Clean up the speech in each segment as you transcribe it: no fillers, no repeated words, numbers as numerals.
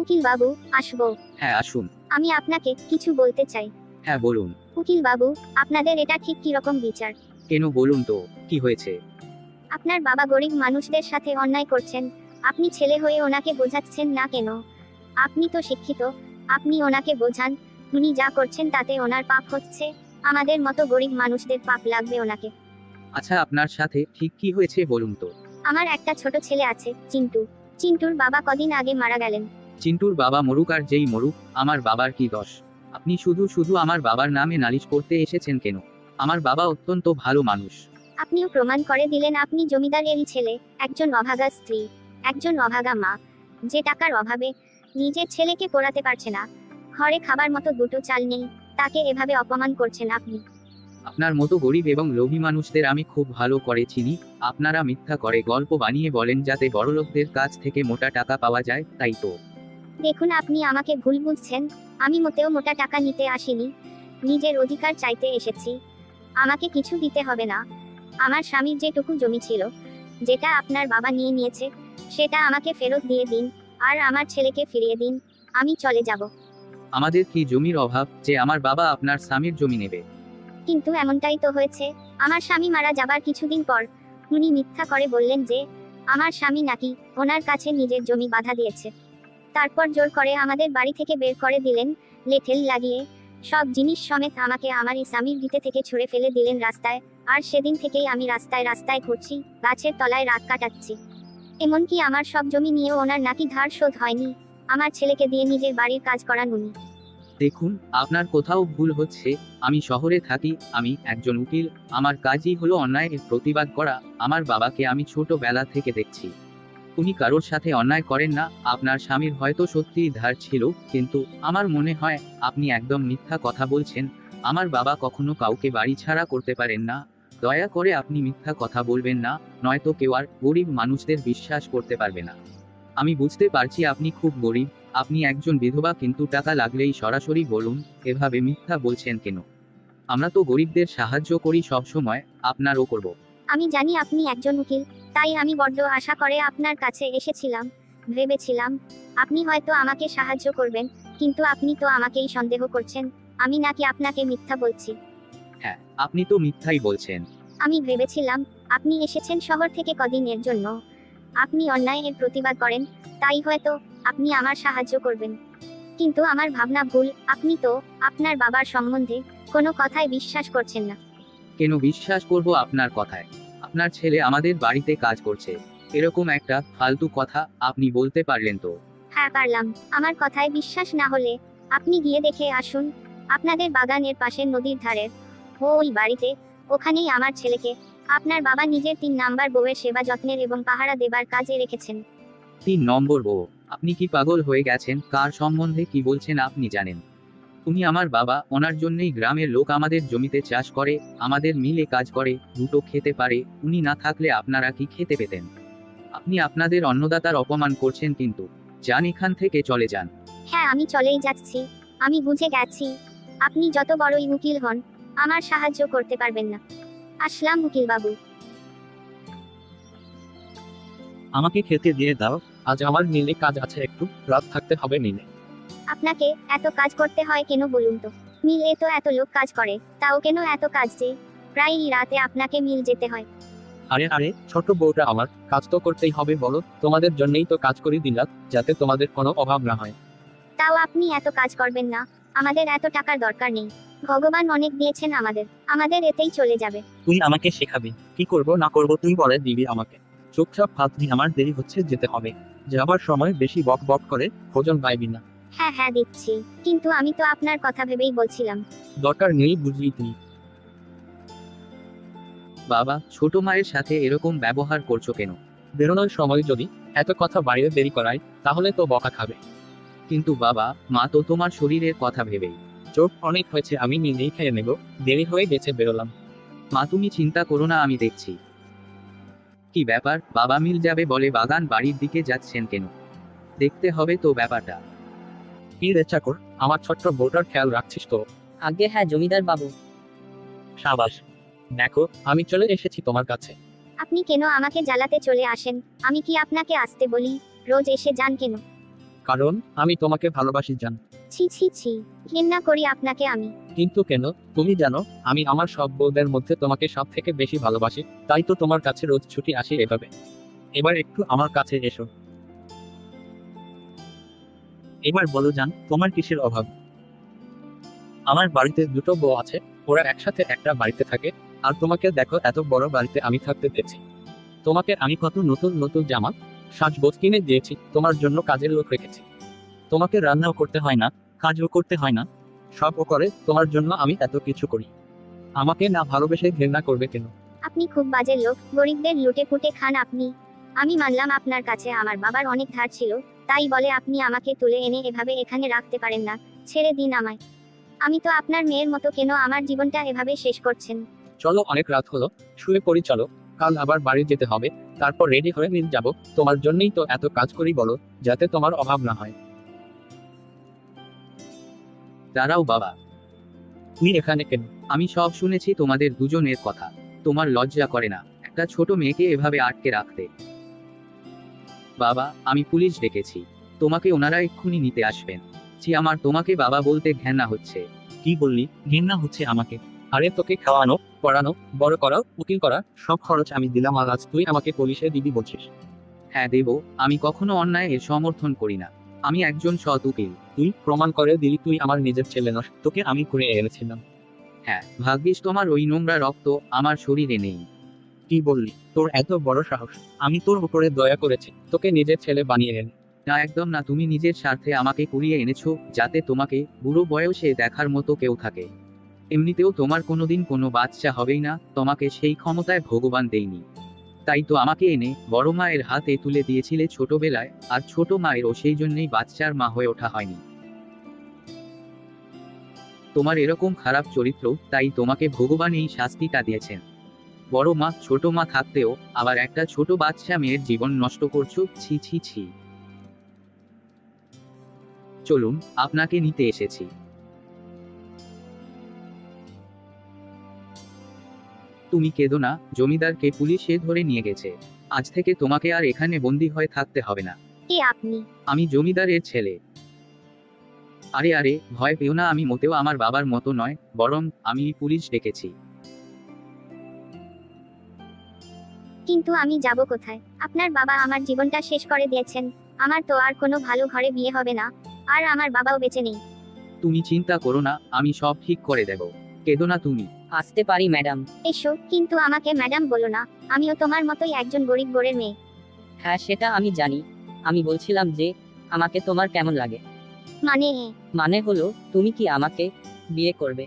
উকিল বাবু, আসবো? হ্যাঁ আসুন। আমি আপনাকে কিছু বলতে চাই। হ্যাঁ বলুন। উকিল বাবু, আপনাদের এটা ঠিক কি রকম বিচার? কেন বলুন তো, কি হয়েছে? আপনার বাবা গরিব মানুষদের সাথে অন্যায় করছেন, আপনি ছেলে হয়ে ওনাকে বোঝাচ্ছেন না কেন? আপনি তো শিক্ষিত, আপনি ওনাকে বোঝান। উনি যা করছেন তাতে ওনার পাপ হচ্ছে, আমাদের মতো গরিব মানুষদের পাপ লাগবে ওনাকে। আচ্ছা আপনার সাথে ঠিক কি হয়েছে বলুন তো। আমার একটা ছোট ছেলে আছে, চিন্টু। চিন্টুর বাবা কদিন আগে মারা গেলেন। চিন্টুর বাবা মরুক আর যেই মরুক, আমার বাবার কি দোষ? আপনি শুধু শুধু আমার বাবার নামে নালিশ করতে এসেছেন কেন? আমার বাবা অত্যন্ত ভালো মানুষ। আপনিও প্রমাণ করে দিলেন আপনি জমিদারেরই ছেলে, একজন অভাগা স্ত্রী, একজন অভাগা মা, যে টাকার অভাবে নিজের ছেলেকে পড়াতে পারছে না, ঘরে খাবার মতো দুটো চাল নেই, তাকে এভাবে অপমান করছেন আপনি। আপনার মতো গরিব এবং লোভী মানুষদের আমি খুব ভালো করে চিনি। আপনারা মিথ্যা করে গল্প বানিয়ে বলেন যাতে বড়লোকদের কাছ থেকে মোটা টাকা পাওয়া যায়, তাই তো। দেখুন আপনি আমাকে ভুল বুঝছেন, আমি মোটেও মোটা টাকা নিতে আসিনি, নিজের অধিকার চাইতে এসেছি। আমাকে কিছু দিতে হবে না। আমার স্বামীর যেটুকু জমি ছিল, যেটা আপনার বাবা নিয়ে নিয়েছে, সেটা আমাকে ফেরত দিয়ে দিন, আর আমার ছেলেকে ফিরিয়ে দিন, আমি চলে যাব। আমাদের কি জমির অভাব যে আমার বাবা আপনার স্বামীর জমি নেবে? কিন্তু এমনটাই তো হয়েছে। আমার স্বামী মারা যাবার কিছুদিন পর উনি মিথ্যা করে বললেন যে আমার স্বামী নাকি ওনার কাছে নিজের জমি বাধা দিয়েছে। তারপর জোর করে আমাদের বাড়ি থেকে বের করে দিলেন, লেঠেল লাগিয়ে সব জিনিস সমেত আমাকে আমার স্বামীর ভিটে থেকে ছুঁড়ে ফেলে দিলেন রাস্তায়। আর সেদিন থেকেই আমি রাস্তায় রাস্তায় ঘুরছি, গাছের তলায় রাত কাটাচ্ছি। এমনকি আমার সব জমি নিয়েও ওনার নাকি ধার শোধ হয়নি, আমার ছেলেকে দিয়ে নিজের বাড়ির কাজ করান উনি। দেখুন, আপনার কোথাও ভুল হচ্ছে। আমি শহরে থাকি, আমি একজন উকিল। আমার কাজই হলো অন্যায়ের প্রতিবাদ করা। আমার বাবাকে আমি ছোটবেলা থেকে দেখছি, উনি কারোর সাথে অন্যায় করেন না। আপনার স্বামীর হয়তো সত্যিই ধার ছিল, কিন্তু আমার মনে হয় আপনি একদম মিথ্যা কথা বলছেন। আমার বাবা কখনো কাউকে বাড়ি ছাড়া করতে পারেন না। দয়া করে আপনি মিথ্যা কথা বলবেন না, নয়তো কেউ আর গরিব মানুষদের বিশ্বাস করতে পারবে না। আমি বুঝতে পারছি আপনি খুব গরিব, আপনি একজন বিধবা, কিন্তু টাকা লাগলেই সরাসরি বলুন, এভাবে মিথ্যা বলছেন কেন? আমরা তো গরিবদের সাহায্য করি সব সময়, আপনারও করব। আমি জানি আপনি একজন উকিল, তাই আমি বড্ড আশা করে আপনার কাছে এসেছিলাম। ভেবেছিলাম আপনি হয়তো আমাকে সাহায্য করবেন, কিন্তু আপনি তো আমাকেই সন্দেহ করছেন, আমি নাকি আপনাকে মিথ্যা বলছি। হ্যাঁ, আপনি তো মিথ্যাই বলছেন। আমি ভেবেছিলাম আপনি এসেছেন শহর থেকে কদিনের জন্য, আপনি অন্যায়ের প্রতিবাদ করেন, তাই হয়তো আপনি আমার সাহায্য করবেন। কিন্তু আমার ভাবনা ভুল, আপনি তো আপনার বাবার সম্বন্ধে কোনো কথায় বিশ্বাস করছেন না। কেন বিশ্বাস করব আপনার কথায়? আপনার ছেলে আমাদের বাড়িতে কাজ করছে, এরকম একটা ফালতু কথা আপনি বলতে পারলেন তো? হ্যাঁ পারলাম। আমার কথায় বিশ্বাস না হলে আপনি গিয়ে দেখে আসুন, আপনাদের বাগানের পাশের নদীর ধারের ওই বাড়িতে, ওখানেই আমার ছেলেকে আপনার বাবা নিজের 3 নাম্বার বউয়ের সেবা যত্নের এবং পাহারা দেবার কাজে রেখেছেন। 3 নম্বর বউ? আপনি কি পাগল হয়ে গেছেন? কার সম্বন্ধে কি বলছেন আপনি জানেন? উনি আমার বাবা, ওনার জন্যই গ্রামের লোক আমাদের জমিতে চাষ করে, আমাদের মিলে কাজ করে, দুটো খেতে পারে। উনি না থাকলে আপনারা কি খেতে পেতেন? আপনি আপনাদের অন্নদাতার অপমান করছেন, কিন্তু যান এখান থেকে, চলে যান। হ্যাঁ আমি চলেই যাচ্ছি, আমি বুঝে গেছি আপনি যত বড়ই উকিল হন আমার সাহায্য করতে পারবেন না। আসলাম উকিল বাবু। আমাকে খেতে দিয়ে দাও, আজ আমার মিলে কাজ আছে, একটু রাত থাকতে হবে মিলে। আপনাকে এত কাজ করতে হয় কেন বলুন তো? মিলে তো এত লোক কাজ করে, তাও কেন এত কাজ যে প্রায়ই রাতে আপনাকে মিল যেতে হয়? আরে আরে, ছোট বউটা আমার, কাজ তো করতেই হবে বলো, তোমাদের জন্যই তো কাজ করি দিনরাত, যাতে তোমাদের কোনো অভাব না হয়। তাও আপনি এত কাজ করবেন না, আমাদের এত টাকার দরকার নেই, ভগবান অনেক দিয়েছেন আমাদের, আমাদের এতেই চলে যাবে। তুই আমাকে শেখাবি কি করব না করব, তুই বলে দিবি আমাকে। চুপচাপ হাত দিয়ে, আমার দেরি হচ্ছে, যেতে হবে। যাবার সময় বেশি বক বক করে ভোজন পাইবি না। হ্যাঁ হ্যাঁ দিচ্ছি, কিন্তু আমি তো আপনার কথা ভেবেই বলছিলাম। দরকার নেই, বুঝলি তুই। বাবা, ছোট মায়ের সাথে এরকম ব্যবহার করছো কেন? বেরোনোর সময় যদি এত কথা বাড়িয়ে দেরি করায়, তাহলে তো বকা খাবে। কিন্তু বাবা, মা তো তোমার শরীরের কথা ভেবেই। চোখ অনেক হয়েছে, আমি নিজেই খেয়ে নেব, দেরি হয়ে গেছে, বেরোলাম। মা তুমি চিন্তা করো না, আমি দেখছি। কি ব্যাপার, বাবা মিল যাবে বলে বাগান বাড়ির দিকে যাচ্ছেন কেন? দেখতে হবে তো ব্যাপারটা। কি রে চাকর, আমার ছোট্ট বউটার খেয়াল রাখছিস তো? আগে হ্যাঁ জমিদার বাবু। সাবাস। দেখো, আমি চলে এসেছি তোমার কাছে। আপনি কেন আমাকে জ্বালাতে চলে আসেন? আমি কি আপনাকে আসতে বলি? রোজ এসে যান কেন? কারণ আমি তোমাকে ভালোবাসি জান। ছি ছি ছি, ঘেন্না করি আপনাকে আমি। কিন্তু কেন? তুমি জানো আমি আমার সব বউদের মধ্যে তোমাকে সব থেকে বেশি ভালোবাসি, তাই তো তোমার কাছে রোজ ছুটি আসি এভাবে। এবার একটু আমার কাছে এসো। এবার বলো জান, তোমার কিসের অভাব? আমার বাড়িতে দুটো বউ আছে, ওরা একসাথে একটা বাড়িতে থাকে, আর তোমাকে দেখো এত বড় বাড়িতে আমি থাকতে দেখছি। তোমাকে আমি কত নতুন নতুন জামা সাজগোজ কিনে দিয়েছি, তোমার জন্য কাজের লোক রেখেছি। তোমাকে রান্নাও করতে হয় না, কাজও করতে হয় না, সবও করে তোমার জন্য আমি এত কিছু করি। আমাকে না ভালোবেসে ঘৃণা করবে কেন? আপনি খুব বাজে লোক, গরিবদের লুটে পুটে খান আপনি। আমি মানলাম আপনার কাছে আমার বাবার অনেক ধার ছিল, তাই বলে আপনি আমাকে তুলে এনে এভাবে এখানে রাখতে পারেন না। ছেড়ে দিন আমায়। আমি তো আপনার মেয়ের মতো, কেন আমার জীবনটা এভাবে শেষ করছেন? চলো, অনেক রাত হলো, শুয়ে পড়ি চলো। কাল আবার বাড়ি যেতে হবে, তারপর রেডি হয়ে মিল যাব। তোমার জন্যই তো এত কাজ করি বলো, যাতে তোমার অভাব না হয়। দাঁড়াও বাবা, তুই এখানে কেন? আমি সব শুনেছি তোমাদের দুজনের কথা। তোমার লজ্জা করে না একটা ছোট মেয়েকে এভাবে আটকে রাখতে? বাবা, আমি পুলিশ ডেকেছি, তোমাকে ওনারা এক্ষুনি নিতে আসবেন। আমার তোমাকে বাবা বলতে ঘেন্না হচ্ছে। কি বললি? ঘৃণা হচ্ছে আমাকে? আরে তোকে খাওয়ানো, পড়ানো, বড় করা, উকিল করা, সব খরচ আমি দিলাম, আর আজ তুই আমাকে পুলিশে দিবি বলছিস? হ্যাঁ দেব, আমি কখনো অন্যায় এর সমর্থন করি না। আমি একজন সৎ উকিল। তুই প্রমাণ করে দিলি তুই আমার নিজের ছেলে নস, তোকে আমি করে এনেছিলাম। হ্যাঁ, ভাগ্যিস তোমার ওই নোংরা রক্ত আমার শরীরে নেই। কি বললি? তোর এত বড় সাহস! আমি তোর উপরে দয়া করেছি, তোকে নিজের ছেলে বানিয়ে এনে। না, একদম না। তুমি নিজের স্বার্থে আমাকে কুড়িয়ে এনেছো, যাতে তোমাকে বুড়ো বয়সে দেখার মতো কেউ থাকে। এমনিতেও তোমার কোনোদিন কোনো বাচ্চা হবেই না, তোমাকে সেই ক্ষমতায় ভগবান দেয়নি। তাই তো আমাকে এনে বড় মায়ের হাতে তুলে দিয়েছিলে ছোটবেলায়, আর ছোট মায়েরও সেই জন্যই বাচ্চার মা হয়ে ওঠা হয়নি। তোমার এরকম খারাপ চরিত্র, তাই তোমাকে ভগবান এই শাস্তিটা দিয়েছেন। বড় মা ছোট মা থাকতেও আবার একটা ছোট বাচ্চা মেয়ের জীবন নষ্ট করছো, ছি ছি ছি। চলুন, আপনাকে নিতে এসেছি। তুমি কেঁদো না, জমিদারকে পুলিশে ধরে নিয়ে গেছে। আজ থেকে তোমাকে আর এখানে বন্দি হয়ে থাকতে হবে না। কে আপনি? আমি জমিদারের ছেলে। আরে আরে, ভয় পেও না, আমি মোটেও আমার বাবার মতো নয়, বরং আমি পুলিশ ডেকেছি। কিন্তু আমি যাব কোথায়? আপনার বাবা আমার জীবনটা শেষ করে দিয়েছেন। আমার তো আর কোনো ভালো ঘরে বিয়ে হবে না, আর আমার বাবাও বেঁচে নেই। তুমি চিন্তা করো না, আমি সব ঠিক করে দেব। কেঁদো না তুমি। আসতে পারি ম্যাডাম? এসো, কিন্তু আমাকে ম্যাডাম বলো না। আমিও তোমার মতোই একজন গরিব ঘরের মেয়ে। হ্যাঁ, সেটা আমি জানি। আমি বলছিলাম যে আমাকে তোমার কেমন লাগে। মানে? মানে হলো, তুমি কি আমাকে বিয়ে করবে?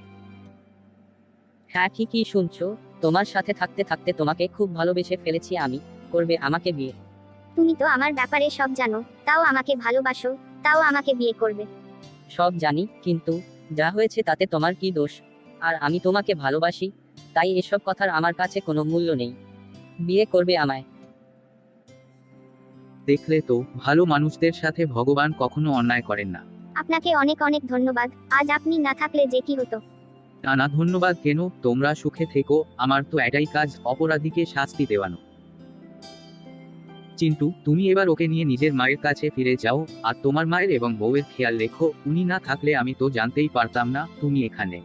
হ্যাঁ, ঠিকই শুনছো। তোমার সাথে থাকতে থাকতে তোমাকে খুব ভালোবেসে ফেলেছি আমি। করবে আমাকে বিয়ে? তুমি তো আমার ব্যাপারে সব জানো, তাও আমাকে ভালোবাসো, তাও আমাকে বিয়ে করবে? সব জানি, কিন্তু যা হয়েছে তাতে তোমার কি দোষ? আর আমি তোমাকে ভালোবাসি, তাই এসব কথার আমার কাছে কোনো মূল্য নেই। বিয়ে করবে আমায়? দেখলে তো, ভালো মানুষদের সাথে ভগবান কখনো অন্যায় করেন না। আপনাকে অনেক অনেক ধন্যবাদ। আজ আপনি না থাকলে যে কি হতো। না না, ধন্যবাদ কেন? তোমরা সুখে থেকো, আমার তো এটাই কাজ, অপরাধীকে শাস্তি দেওয়ানো। চিন্টু, তুমি এবার ওকে নিয়ে নিজের মায়ের কাছে ফিরে যাও, আর তোমার মায়ের এবং বউয়ের খেয়াল রেখো। উনি না থাকলে আমি তো জানতেই পারতাম না তুমি এখানে।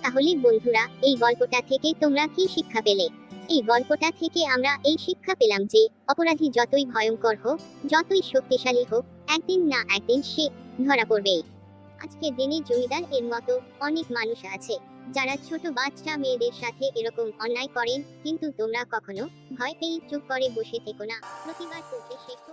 তাহলে বন্ধুরা, এই গল্পটা থেকে তোমরা কি শিক্ষা পেলে? এই গল্পটা থেকে আমরা এই শিক্ষা পেলাম যে অপরাধী যতই ভয়ঙ্কর হোক, যতই শক্তিশালী হোক, একদিন না একদিন সে ধরা পড়বেই। আজকের দিনে জমিদার এর মতো অনেক মানুষ আছে, যারা ছোট বাচ্চা মেয়েদের সাথে এরকম অন্যায় করেন। কিন্তু তোমরা কখনো ভয় পেয়ে চুপ করে বসে থেকো না, প্রতিবাদ করতে শেখো।